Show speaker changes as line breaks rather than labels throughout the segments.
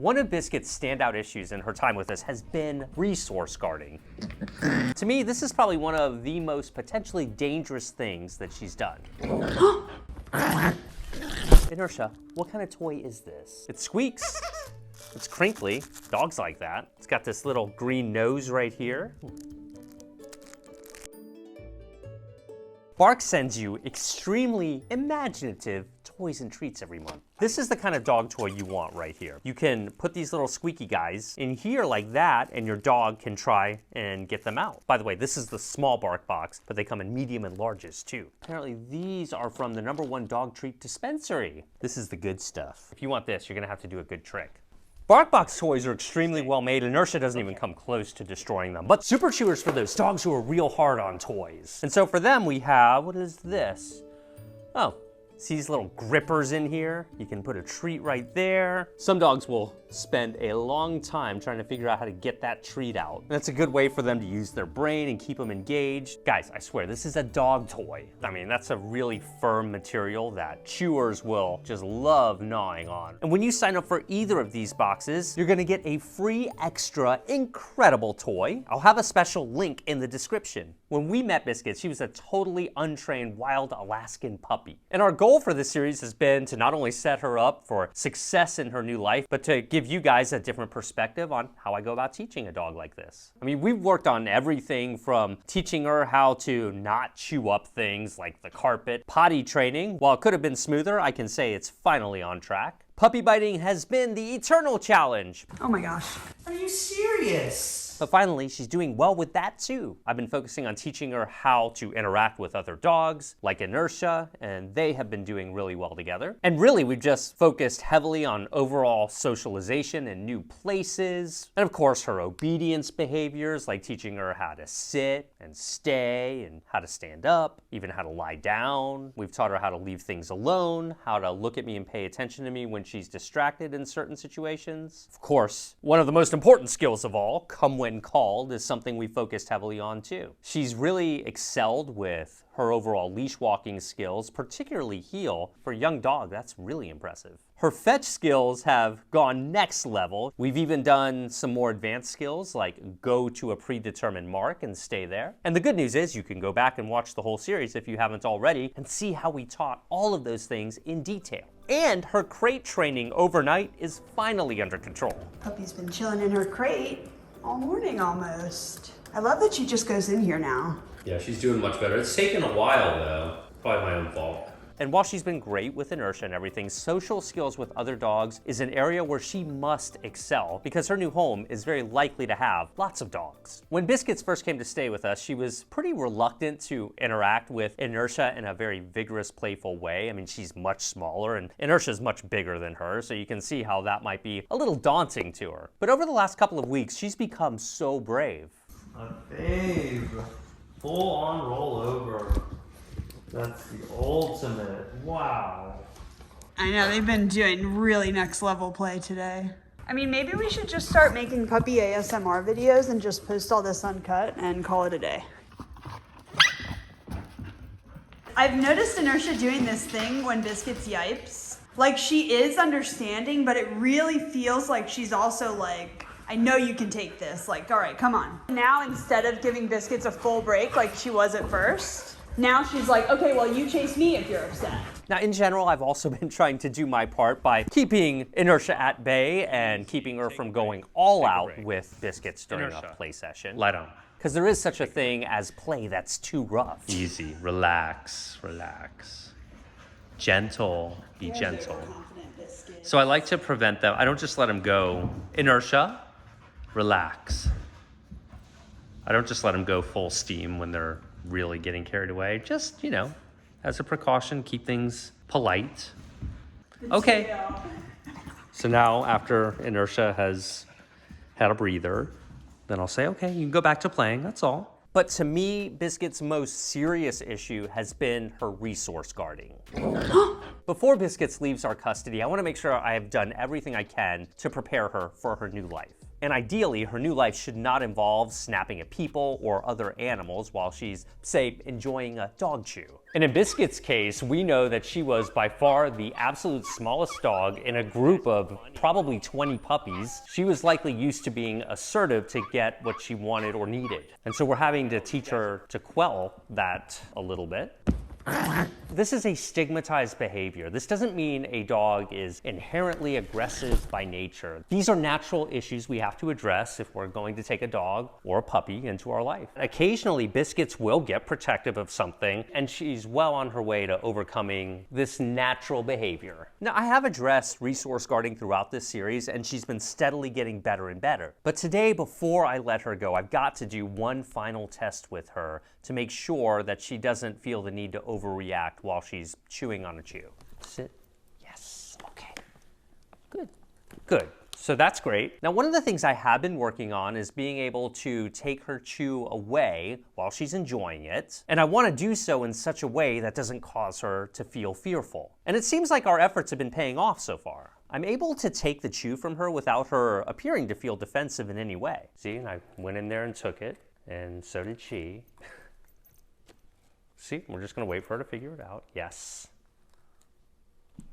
One of Biscuit's standout issues in her time with us has been resource guarding. To me, this is probably one of the most potentially dangerous things that she's done. Inertia, what kind of toy is this? It squeaks. It's crinkly. Dogs like that. It's got this little green nose right here. Bark sends you extremely imaginative toys and treats every month. This is the kind of dog toy you want right here. You can put these little squeaky guys in here like that, and your dog can try and get them out. By the way, this is the small Bark box, but they come in medium and larges too. Apparently these are from the #1 dog treat dispensary. This is the good stuff. If you want this, you're gonna have to do a good trick. BarkBox toys are extremely well made. Inertia doesn't even come close to destroying them. But Super Chewers for those dogs who are real hard on toys. And so for them we have, what is this? Oh, see these little grippers in here? You can put a treat right there. Some dogs will spend a long time trying to figure out how to get that treat out. And that's a good way for them to use their brain and keep them engaged. Guys, I swear, this is a dog toy. I mean, that's a really firm material that chewers will just love gnawing on. And when you sign up for either of these boxes, you're gonna get a free extra incredible toy. I'll have a special link in the description. When we met Biscuit, she was a totally untrained wild Alaskan puppy. And our goal for this series has been to not only set her up for success in her new life, but to give you guys a different perspective on how I go about teaching a dog like this. I mean, we've worked on everything from teaching her how to not chew up things like the carpet, potty training. While it could have been smoother, I can say it's finally on track. Puppy biting has been the eternal challenge.
Oh my gosh.
Are you serious?
But finally, she's doing well with that too. I've been focusing on teaching her how to interact with other dogs, like Inertia, and they have been doing really well together. And really, we've just focused heavily on overall socialization and new places. And of course, her obedience behaviors, like teaching her how to sit and stay and how to stand up, even how to lie down. We've taught her how to leave things alone, how to look at me and pay attention to me when she's distracted in certain situations. Of course, one of the most important skills of all, come when called, is something we focused heavily on too. She's really excelled with her overall leash walking skills, particularly heel. For a young dog, that's really impressive. Her fetch skills have gone next level. We've even done some more advanced skills like go to a predetermined mark and stay there. And the good news is you can go back and watch the whole series if you haven't already and see how we taught all of those things in detail. And her crate training overnight is finally under control.
Puppy's been chilling in her crate all morning almost. I love that she just goes in here now.
Yeah, she's doing much better. It's taken a while though. Probably my own fault. And while she's been great with Inertia and everything, social skills with other dogs is an area where she must excel because her new home is very likely to have lots of dogs. When Biscuits first came to stay with us, she was pretty reluctant to interact with Inertia in a very vigorous, playful way. I mean, she's much smaller and Inertia's much bigger than her, so you can see how that might be a little daunting to her. But over the last couple of weeks, she's become so brave.
Babe, full on roll over. That's the ultimate. Wow.
I know, they've been doing really next level play today. I mean, maybe we should just start making puppy ASMR videos and just post all this uncut and call it a day. I've noticed Inertia doing this thing when Biscuits yipes. Like, she is understanding, but it really feels like she's also like, I know you can take this. Like, all right, come on. Now, instead of giving Biscuits a full break like she was at first, now she's like, okay, well, you chase me if you're upset.
Now, in general, I've also been trying to do my part by keeping Inertia at bay and keeping her from going all out with Biscuits during a play session.
Lie down.
Because there is such a thing as play that's too rough.
Easy. Relax. Relax. Gentle. Be gentle. So I like to prevent them. I don't just let them go. Inertia. Relax. I don't just let them go full steam when they're really getting carried away. Just, you know, as a precaution, keep things polite. Okay. So now after Inertia has had a breather, then I'll say, okay, you can go back to playing, that's all.
But to me, Biscuit's most serious issue has been her resource guarding. Before Biscuits leaves our custody, I want to make sure I have done everything I can to prepare her for her new life. And ideally, her new life should not involve snapping at people or other animals while she's, say, enjoying a dog chew. And in Biscuit's case, we know that she was by far the absolute smallest dog in a group of probably 20 puppies. She was likely used to being assertive to get what she wanted or needed. And so we're having to teach her to quell that a little bit. This is a stigmatized behavior. This doesn't mean a dog is inherently aggressive by nature. These are natural issues we have to address if we're going to take a dog or a puppy into our life. Occasionally, Biscuits will get protective of something, and she's well on her way to overcoming this natural behavior. Now, I have addressed resource guarding throughout this series, and she's been steadily getting better and better. But today, before I let her go, I've got to do one final test with her to make sure that she doesn't feel the need to overreact while she's chewing on a chew. Sit. Yes. Okay. Good. Good. So that's great. Now, one of the things I have been working on is being able to take her chew away while she's enjoying it. And I want to do so in such a way that doesn't cause her to feel fearful. And it seems like our efforts have been paying off so far. I'm able to take the chew from her without her appearing to feel defensive in any way. See, and I went in there and took it, and so did she. See, we're just going to wait for her to figure it out. Yes.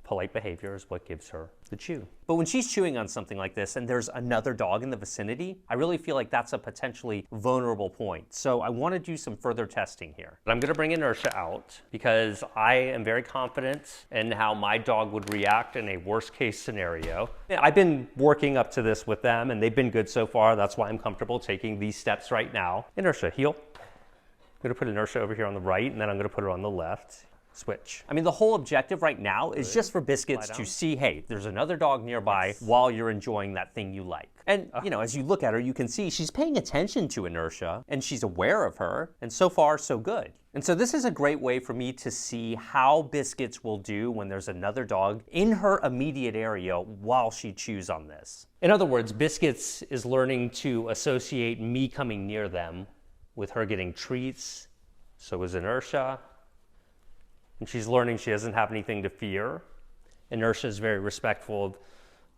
Polite behavior is what gives her the chew. But when she's chewing on something like this and there's another dog in the vicinity, I really feel like that's a potentially vulnerable point. So I want to do some further testing here. But I'm going to bring Inertia out because I am very confident in how my dog would react in a worst case scenario. I've been working up to this with them and they've been good so far. That's why I'm comfortable taking these steps right now. Inertia, heel. I'm going to put Inertia over here on the right, and then I'm going to put her on the left. Switch. I mean, the whole objective right now is just for Biscuits to see, hey, there's another dog nearby while you're enjoying that thing you like. And, you know, as you look at her, you can see she's paying attention to Inertia, and she's aware of her, and so far, so good. And so this is a great way for me to see how Biscuits will do when there's another dog in her immediate area while she chews on this. In other words, Biscuits is learning to associate me coming near them with her getting treats. So is Inertia. And she's learning she doesn't have anything to fear. Inertia is very respectful of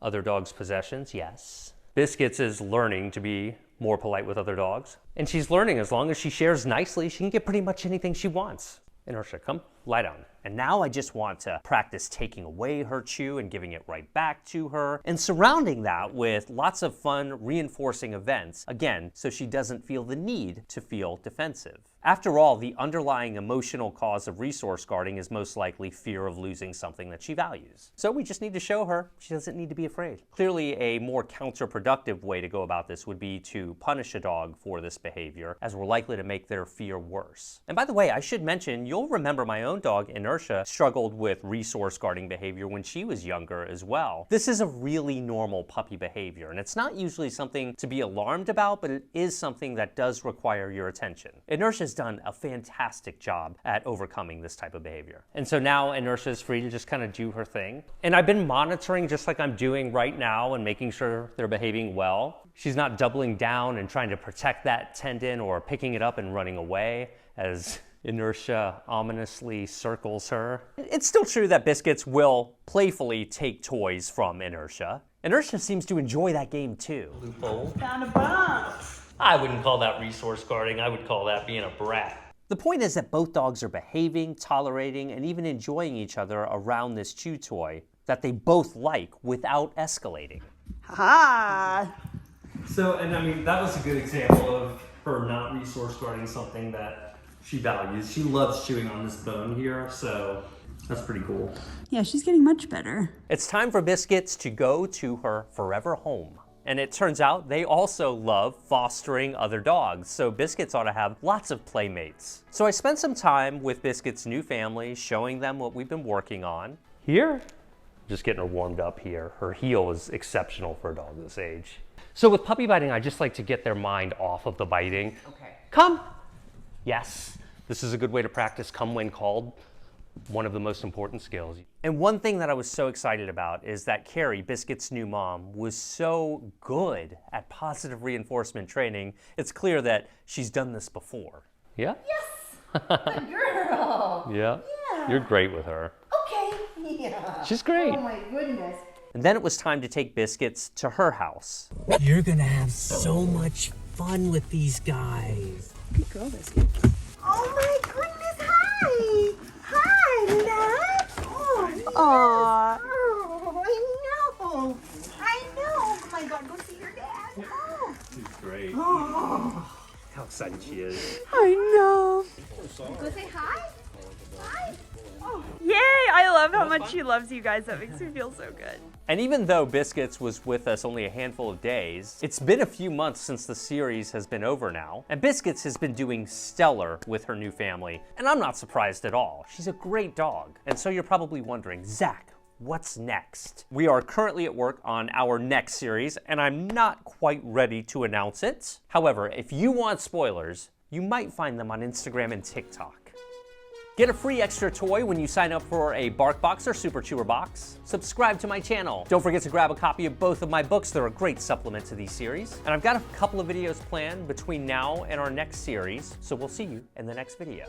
other dogs' possessions, yes. Biscuits is learning to be more polite with other dogs. And she's learning as long as she shares nicely, she can get pretty much anything she wants. Inertia, come, lie down. And now I just want to practice taking away her chew and giving it right back to her, and surrounding that with lots of fun reinforcing events, again, so she doesn't feel the need to feel defensive. After all, the underlying emotional cause of resource guarding is most likely fear of losing something that she values. So we just need to show her she doesn't need to be afraid. Clearly, a more counterproductive way to go about this would be to punish a dog for this behavior, as we're likely to make their fear worse. And by the way, I should mention, you'll remember my own dog, Inertia, struggled with resource guarding behavior when she was younger as well. This is a really normal puppy behavior, and it's not usually something to be alarmed about, but it is something that does require your attention. Inertia's done a fantastic job at overcoming this type of behavior. And so now Inertia is free to just kind of do her thing. And I've been monitoring just like I'm doing right now and making sure they're behaving well. She's not doubling down and trying to protect that tendon or picking it up and running away as Inertia ominously circles her. It's still true that Biscuits will playfully take toys from Inertia. Inertia seems to enjoy that game too. Loophole.
Found a box.
I wouldn't call that resource guarding, I would call that being a brat. The point is that both dogs are behaving, tolerating, and even enjoying each other around this chew toy that they both like without escalating.
Ha!
So, and I mean, that was a good example of her not resource guarding something that she values. She loves chewing on this bone here, so that's pretty cool.
Yeah, she's getting much better.
It's time for Biscuits to go to her forever home. And it turns out they also love fostering other dogs, so Biscuits ought to have lots of playmates. So I spent some time with Biscuits' new family, showing them what we've been working on. Here, just getting her warmed up here. Her heel is exceptional for a dog this age. So with puppy biting, I just like to get their mind off of the biting.
Okay.
Come. Yes, this is a good way to practice come when called. One of the most important skills. And one thing that I was so excited about is that Carrie, Biscuit's new mom, was so good at positive reinforcement training. It's clear that she's done this before. Yeah?
Yes! Good girl!
Yeah?
Yeah.
You're great with her.
Okay. Yeah.
She's great.
Oh my goodness.
And then it was time to take Biscuits to her house.
You're gonna have so much fun with these guys.
Good girl, Biscuit.
Oh my goodness, hi! Hi, love!
Aww.
Oh, I know! Oh my god, go see your dad! Oh!
She's great.
Oh.
How excited she is.
I know.
Go say hi! Hi! Oh.
Yay! I love how much she loves you guys. That makes me feel so good.
And even though Biscuits was with us only a handful of days, it's been a few months since the series has been over now, and Biscuits has been doing stellar with her new family, and I'm not surprised at all. She's a great dog. And so you're probably wondering, Zach, what's next? We are currently at work on our next series, and I'm not quite ready to announce it. However, if you want spoilers, you might find them on Instagram and TikTok. Get a free extra toy when you sign up for a Bark Box or Super Chewer box. Subscribe to my channel. Don't forget to grab a copy of both of my books. They're a great supplement to these series. And I've got a couple of videos planned between now and our next series, so we'll see you in the next video.